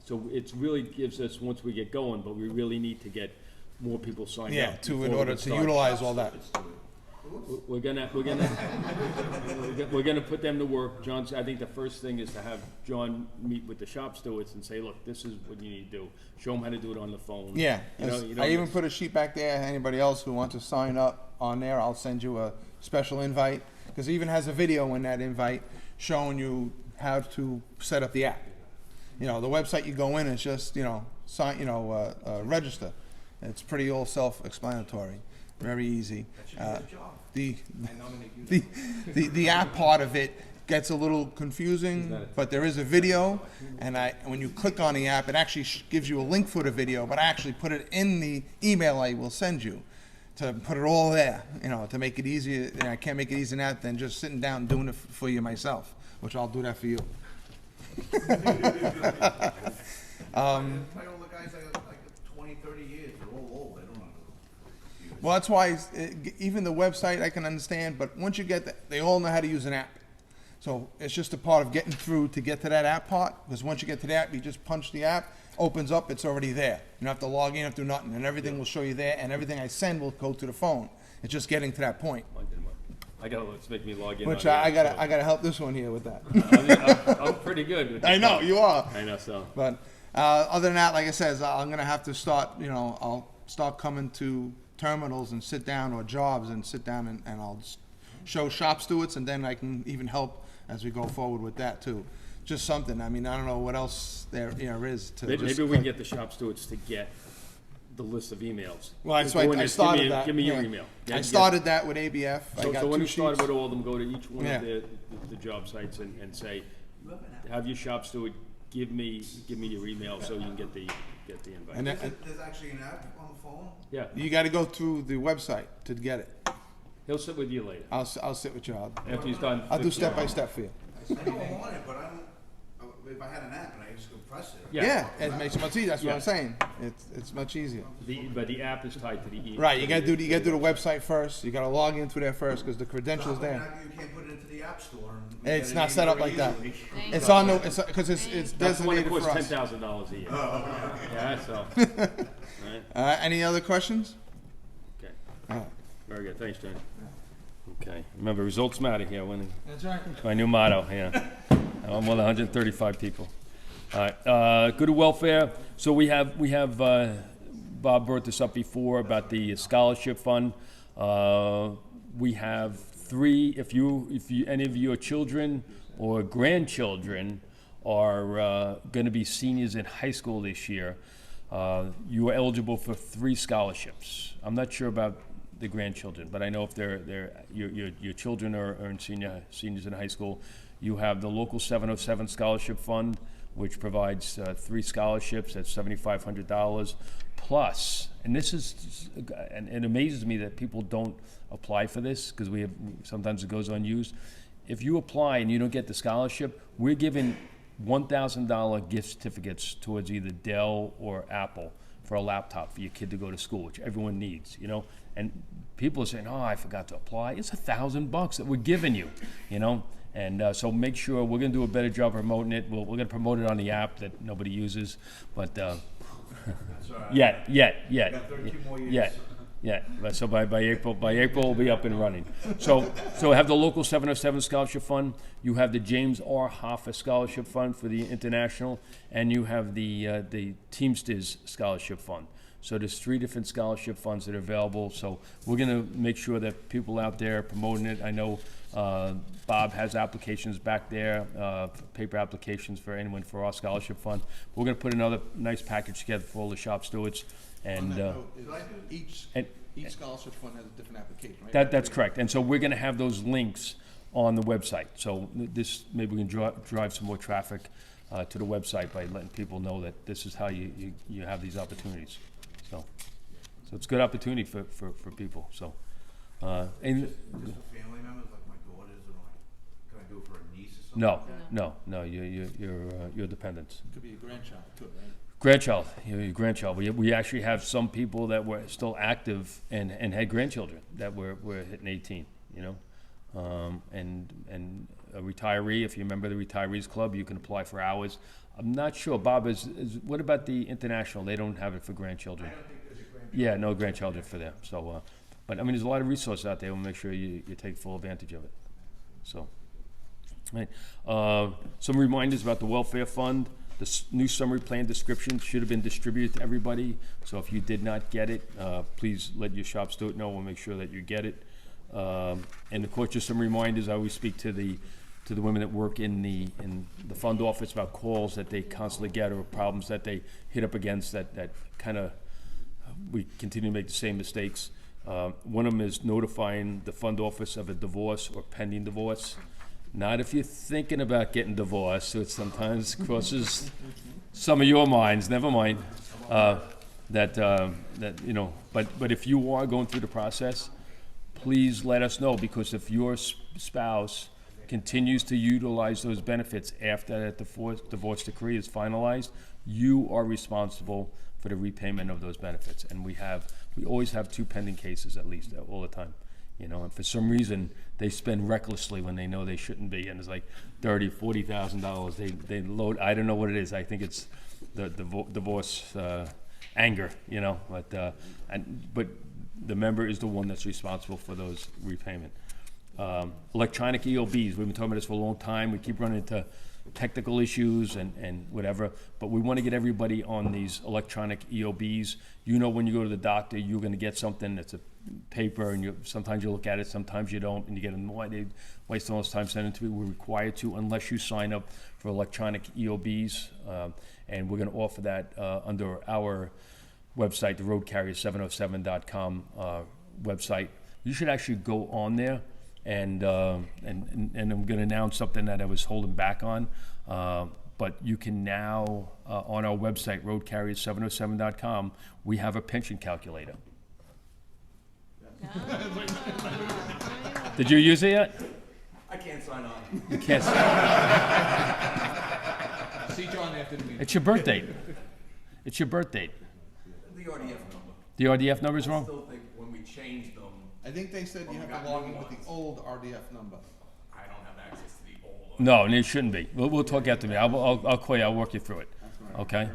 So it's really gives us, once we get going, but we really need to get more people signed up. in before we order can to start. utilize all that. We're gonna put them to work. John, I think the first thing is to have John meet with the shop stewards and say, look, this is what you need to do. Show them how to do it on the phone. Yeah, You know, I even put a sheet back there. Anybody else who wants to sign up on there, I'll send you a special invite because it even has a video in that invite showing you how to set up the app. You know, the website you go in is just register. It's pretty all self-explanatory, very easy. The app part of it gets a little confusing, but there is a video, and when you click on the app, it actually gives you a link for the video, but I actually put it in the email I will send you to put it all there, you know, to make it easier. And I can't make it easier than just sitting down and doing it for you myself, which I'll do that for you. all the guys like 20, 30 years, they're all old, they don't know how to use it. Well, that's why even the website I can understand, but once you get that, they all know how to use an app. So it's just a part of getting through to get to that app part, because once you get to the app, you just punch the app, opens up, it's already there. You don't have to log in, you don't have to do nothing, and everything will show you there, and everything I send will go to the phone. It's just getting to that point, I gotta, let's make me log in. which on I that, gotta help this one here with that. I'm pretty good with I this know, stuff. you are. I know, so. But other than that, like I said, I'm gonna have to start, I'll start coming to terminals and sit down, or jobs and sit down and I'll show shop stewards, and then I can even help as we go forward with that too. Just something, I mean, I don't know what else there is to Maybe just we can get the shop stewards to get the list of emails. Well, that's Go why in I there, started that. Give me your yeah. email. I started that with ABF. I So got when two you started sheets. with all of them, go to each one Yeah. of the job sites and say, have your shop steward give me your email so you can get the invite. And then, There's actually an app on the phone? Yeah, you gotta go through the website to get it. he'll sit with you later, I'll sit with you. after he's done. I'll do step by step for you. I know I'm on it, but I don't, if I had an app and I just could press it. Yeah, it makes it much easier. That's what Yeah. I'm saying. It's much easier. But the app is tied to the email. Right, you gotta do the website first. You gotta log into there first because the credentials You there. can't put it into the app store and. It's get it not in set up very like that. easily. It's on the because it's That's the one that designated for costs us. $10,000 a year. Yeah, so, Any other questions? okay, All right. very good, thanks, Tony. Okay, remember, results matter here, when, That's right. my new motto, yeah. I'm with 135 people. All right, good welfare. So we have, Bob brought this up before about the scholarship fund. We have 3, if any of your children or grandchildren are gonna be seniors in high school this year, you are eligible for 3 scholarships. I'm not sure about the grandchildren, but I know if your children are in seniors in high school, you have the local 707 scholarship fund, which provides 3 scholarships at $7,500 plus. And this is, and it amazes me that people don't apply for this because sometimes it goes unused. If you apply and you don't get the scholarship, we're giving $1,000 gift certificates towards either Dell or Apple for a laptop for your kid to go to school, which everyone needs, you know? And people are saying, oh, I forgot to apply. It's $1,000 that we're giving you, you know? And so make sure, we're gonna do a better job promoting it. We're gonna promote it on the app that nobody uses, but, That's all right. yet. Got 13 more years. Yeah, but so by April we'll be up and running. So have the local 707 Scholarship Fund, you have the James R. Hoffa Scholarship Fund for the international, and you have the Teamsters Scholarship Fund. So there's 3 different scholarship funds that are available. So we're gonna make sure that people out there promoting it. I know Bob has applications back there, paper applications for anyone for our scholarship fund. We're gonna put another nice package together for all the shop stewards. On And that note, each and- scholarship fund has a different application, right? that's correct. And so we're gonna have those links on the website. So this, maybe we can drive some more traffic to the website by letting people know that this is how you have these opportunities. So it's a good opportunity for people, so. And Just for family members, like my daughters, or like, can I do it for a niece or something? no, your dependents. Could be a grandchild too, right? Grandchild, your grandchild. We actually have some people that were still active and had grandchildren that were hitting 18, you know? And a retiree, if you remember the Retirees Club, you can apply for hours. I'm not sure, Bob, what about the international? They don't have it for grandchildren. I don't think there's a grandchild. Yeah, no grandchildren for them, so, but I mean, there's a lot of resources out there, we'll make sure you take full advantage of it, so. Right, some reminders about the welfare fund. The new summary plan description should have been distributed to everybody, so if you did not get it, please let your shop steward know, we'll make sure that you get it. And of course, just some reminders, I always speak to the women that work in the fund office about calls that they constantly get or problems that they hit up against that kind of, we continue to make the same mistakes. One of them is notifying the fund office of a divorce or pending divorce. Not if you're thinking about getting divorced, so it sometimes crosses some of your minds, never mind. That you know, but if you are going through the process, please let us know, because if your spouse continues to utilize those benefits after that divorce decree is finalized, you are responsible for the repayment of those benefits. And we always have 2 pending cases at least, all the time. You know, and for some reason, they spend recklessly when they know they shouldn't be, and it's like $30,000-$40,000. They load, I don't know what it is, I think it's the divorce anger, you know, but the member is the one that's responsible for those repayment. Electronic EOBs, we've been talking about this for a long time, we keep running into technical issues and whatever, but we want to get everybody on these electronic EOBs. You know, when you go to the doctor, you're going to get something that's a paper, and sometimes you look at it, sometimes you don't, and you get them, why they waste all this time sending it to me. We're required to, unless you sign up for electronic EOBs, and we're going to offer that under our website, the roadcarrier707.com website. You should actually go on there, and I'm going to announce something that I was holding back on, but you can now, on our website, roadcarrier707.com, we have a pension calculator. Did you use it yet? I can't sign on. You can't. See John after the meeting. It's your birth date. It's your birth date. The RDF number. The RDF number's I wrong? still think when we changed them, I think they said you have to log in with the old RDF number. I don't have access to the old. No, and it shouldn't be. We'll talk after me. I'll call you. I'll walk you through it. Okay?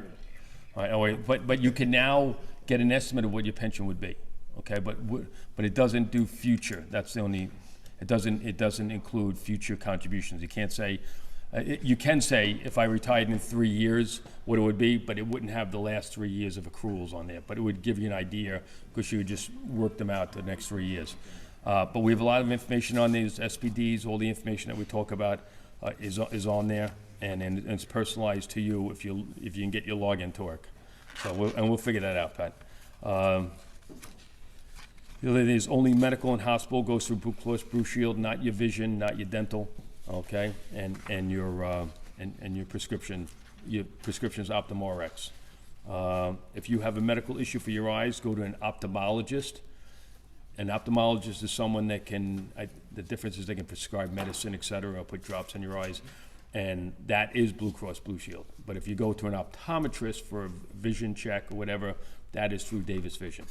All right. Oh, wait. But you can now get an estimate of what your pension would be. Okay? But it doesn't do future. That's the only. It doesn't include future contributions. You can't say. You can say if I retired in 3 years, what it would be, but it wouldn't have the last 3 years of accruals on there. But it would give you an idea, because you would just work them out the next 3 years. But we have a lot of information on these SPDs. All the information that we talk about is on there, and it's personalized to you if you can get your login to work. So we'll figure that out, Pat. The other thing is only medical and hospital goes through Blue Cross Blue Shield, not your vision, not your dental, okay, and your prescription. Your prescription's OptumRx. If you have a medical issue for your eyes, go to an ophthalmologist. An ophthalmologist is someone that can, the difference is they can prescribe medicine, et cetera, or put drops in your eyes. and that is Blue Cross Blue Shield. But if you go to an optometrist for a vision check or whatever, that is through Davis Vision.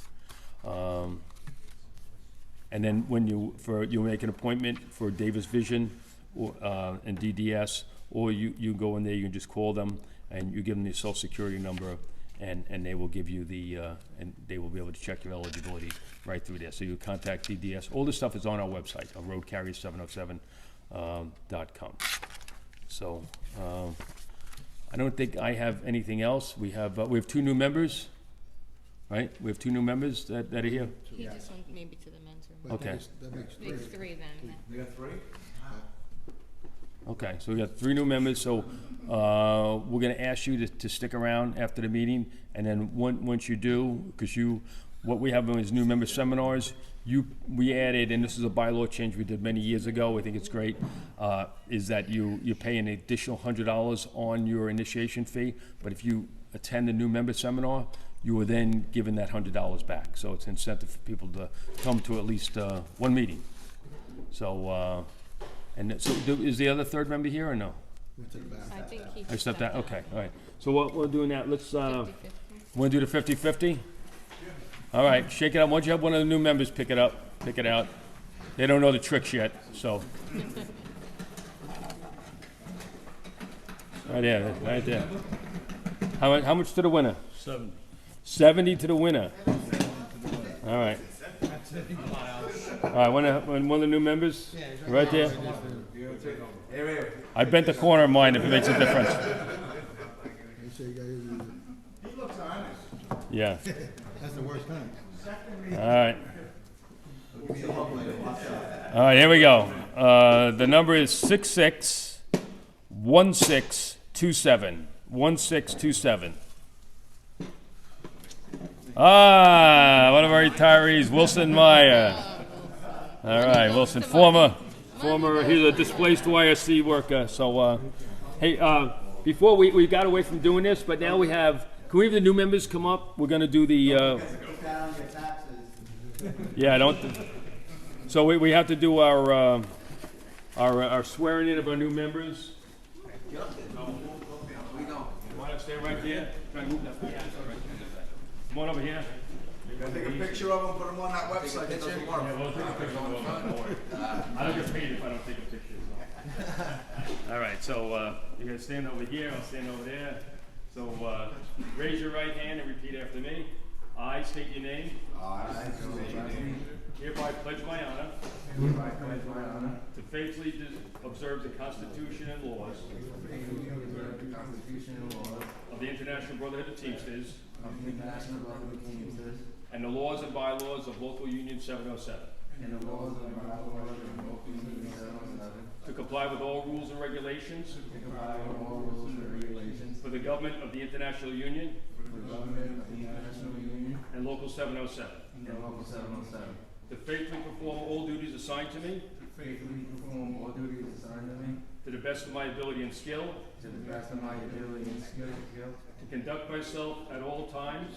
And then when you make an appointment for Davis Vision or, and DDS, or you go in there, you can just call them and you give them your social security number, and they will give you and they will be able to check your eligibility right through there. So you contact DDS. All this stuff is on our website, roadcarrier707.com. So, I don't think I have anything else. We have 2 new members, right? We have 2 new members that are here. He just went maybe to the men's room. But Okay. that makes Makes 3. 3 then. They got 3? Okay, so we got 3 new members, so we're gonna ask you to stick around after the meeting, and then once you do, because what we have is new member seminars, we added, and this is a bylaw change we did many years ago, I think it's great, is that you pay an additional $100 on your initiation fee, but if you attend the new member seminar, you are then given that $100 back, so it's incentive for people to come to at least one meeting. So, is the other 3rd member here or no? I think he I stepped out, okay, all right. So what we're doing now, let's, wanna do the 50-50? All right, shake it up. Why don't you have one of the new members pick it up, pick it out? They don't know the tricks yet, so. Right there, right there. How much to the winner? 70. 70 to the winner. All right. All right, one of the new members, right there. I bent the corner of mine if it makes a difference. He looks honest. Yeah, That's the worst time. all right. All right, here we go. The number is 661627. 1627. One of our retirees, Wilson Meyer. All right, Wilson, former, he's a displaced YRC worker. So, hey, before we got away from doing this, but now we have, can we have the new members come up? We're gonna do the, Down your taxes. yeah, so we have to do our swearing in of our new members. You wanna stay right there? Try and move that. Come on over here. Take a picture of them, put them on that website, it doesn't work. Yeah, we'll take a picture of it. I don't get paid if I don't take a picture. So. All right, so you're gonna stand over here, I'll stand over there. So raise your right hand and repeat after me. I state your name. Hereby pledge my honor. To faithfully observe the Constitution and laws. Of the International Brotherhood of Teamsters. And the laws and bylaws of Local Union 707. To comply with all rules and regulations. For the government of the International Union. And Local 707. To faithfully perform all duties assigned to me. To the best of my ability and skill. To conduct myself at all times.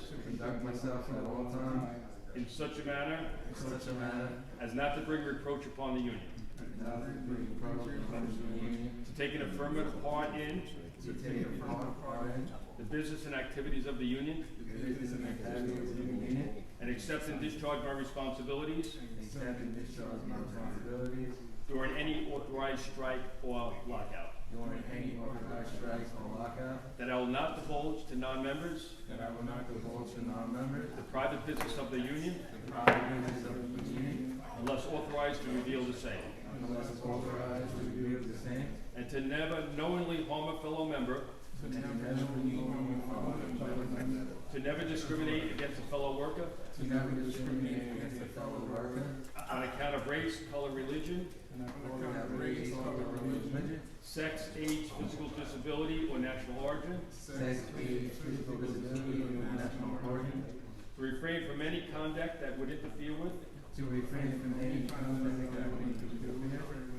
In such a manner. As not to bring reproach upon the Union. To take an affirmative part in. The business and activities of the Union. And accept and discharge my responsibilities. During any authorized strike or lockout. That I will not divulge to non-members. The private business of the Union. Unless authorized to reveal the same. And to never knowingly harm a fellow member. To never discriminate against a fellow worker. On account of race, color, religion. Sex, age, physical disability, or national origin. To refrain from any conduct that would interfere with.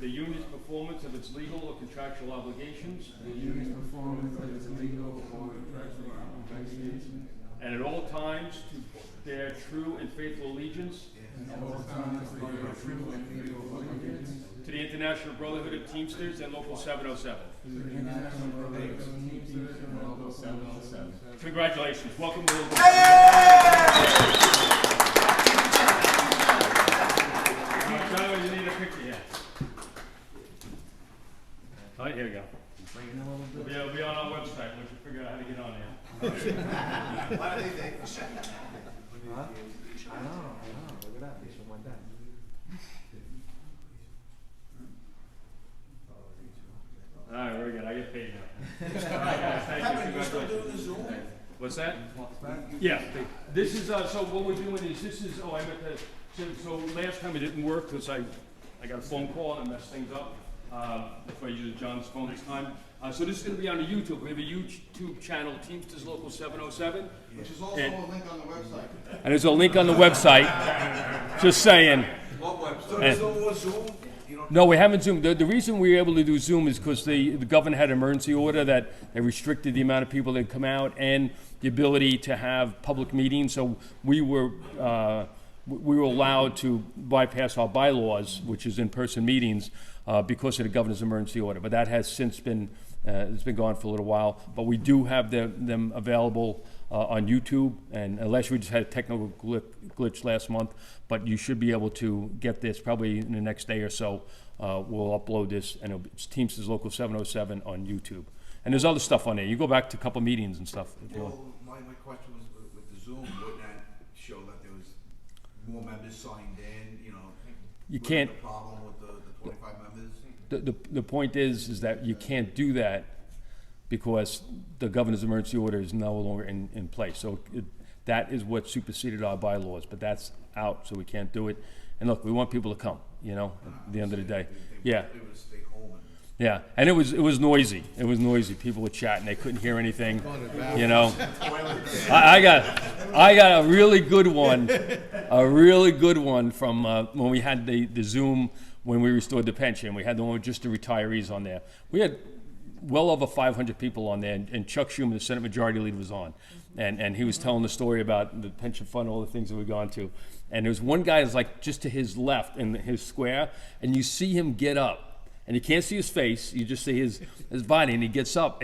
The union's performance of its legal or contractual obligations. And at all times to bear true and faithful allegiance. to the International Brotherhood of Teamsters and Local 707. Congratulations. Welcome to Local. Tyler, you need a picture, yeah. All right, here we go. It'll be on our website. Once you figure out how to get on there. All right, very good. I get paid now. All right, guys, thank you. Congratulations. What's that? Yeah. This is, so what we're doing is, this is, I meant to, so last time it didn't work because I got a phone call and messed things up. That's why I used John's phone this time. So this is going to be on the YouTube. We have a YouTube channel, Teamsters Local 707. Which is also a link on the website. And there's a link on the website. Just saying. What website? So there's no more Zoom? You don't No, we haven't Zoomed. The reason we were able to do Zoom is because the governor had an emergency order that they restricted the amount of people that come out and the ability to have public meetings. So we were allowed to bypass our bylaws, which is in-person meetings, because of the governor's emergency order. But that has since been it's been gone for a little while. But we do have them available on YouTube, and unless we just had a technical glitch last month, but you should be able to get this probably in the next day or so. We'll upload this, and it's Teamsters Local 707 on YouTube. And there's other stuff on there. You go back to a couple meetings and stuff. If you want. Well, my question was with the Zoom, wouldn't that show that there was more members signed in, you know? You wasn't can't- the problem with the 25 members? The point is that you can't do that because the governor's emergency order is no longer in place. So that is what superseded our bylaws, but that's out, so we can't do it. And look, we want people to come, you know, at the end of the day. Yeah. They would stay home and. Yeah, and it was noisy. It was noisy. People were chatting. They couldn't hear anything. You know, I got a really good one, from when we had the Zoom when we restored the pension. We had the one with just the retirees on there. We had well over 500 people on there, and Chuck Schumer, the Senate Majority Leader, was on, and he was telling the story about the pension fund, all the things that we've gone to. And there was one guy that's like just to his left in his square, and you see him get up. And you can't see his face, you just see his body, and he gets up.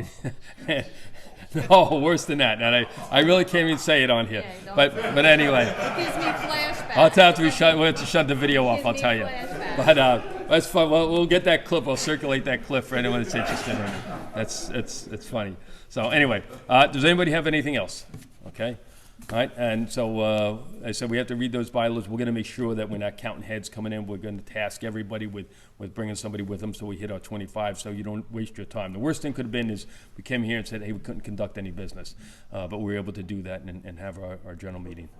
No, worse than that. And I really can't even say it on here. Yeah, But anyway, It gives me flashbacks. I'll tell you we'll have to shut the video off, I'll Gives tell me you. flashbacks. But that's fun. We'll get that clip, we'll circulate that clip for anyone that's interested in it. It's funny. So anyway, does anybody have anything else? Okay. All right, and so I said we have to read those bylaws. We're going to make sure that when our counting heads coming in, we're going to task everybody with bringing somebody with them so we hit our 25 so you don't waste your time. The worst thing could have been is we came here and said, hey, we couldn't conduct any business. But we were able to do that and have our general meeting.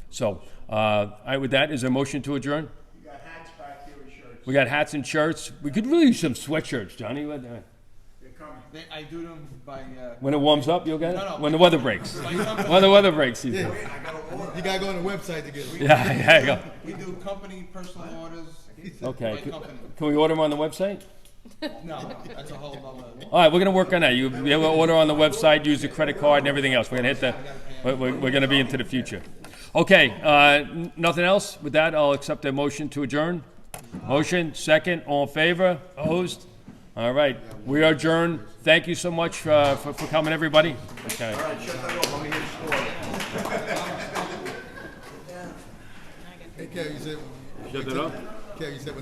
So with that, is there a motion to adjourn? We got hats back here with shirts. We got hats and shirts. We could really use some sweatshirts, Johnny. They're coming. I do them by. When it warms up, you'll get it? No. When the weather breaks. When the weather breaks, he's You gotta go on the website to get it. Yeah, there you go. We do company personal orders. Okay. By company. Can we order them on the website? No, that's a whole other. All right, we're gonna work on that. You'll be able to order on the website, use the credit card and everything else. We're gonna hit the, we're gonna be into the future. Okay, nothing else? With that, I'll accept a motion to adjourn. Motion, second, all in favor? Opposed? All right, we are adjourned. Thank you so much for coming, everybody. Okay. All right, shut that off, let me hear the story. Hey, Kev, you said, Shut that up. Kev, you said when